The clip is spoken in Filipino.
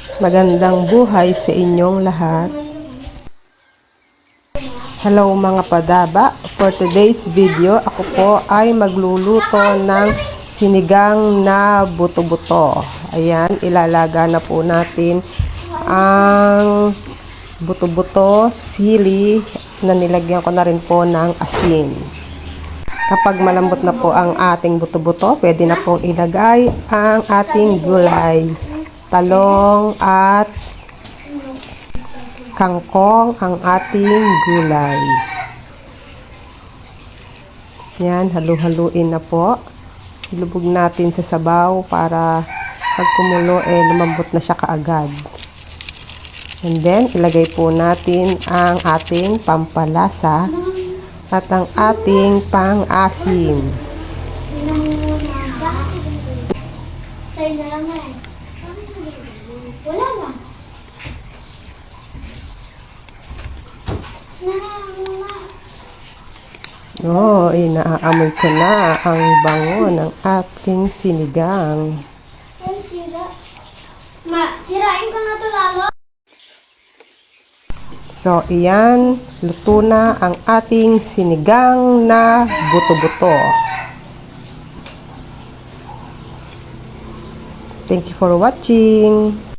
Magandang buhay sa inyong lahat. Hello mga padaba. For today's video, ako po ay magluluto ng sinigang na buto-buto. Ayan, ilalaga na po natin ang buto-buto, sili, na nilagyan ko na rin po ng asin. Kapag malambot na po ang ating buto-buto, pwede na pong ilagay ang ating gulay. Talong at kangkong ang ating gulay. Yan, halu-haluin na po. Ilubog natin sa sabaw para pag kumulo lumambot na siya kaagad. And then, ilagay po natin ang ating pampalasa at ang ating pang-asim. Wala na. Inaamoy ko na ang bango ng ating sinigang. Sirain ko na ito lalo. So, iyan, luto na ang ating sinigang na buto-buto. Thank you for watching.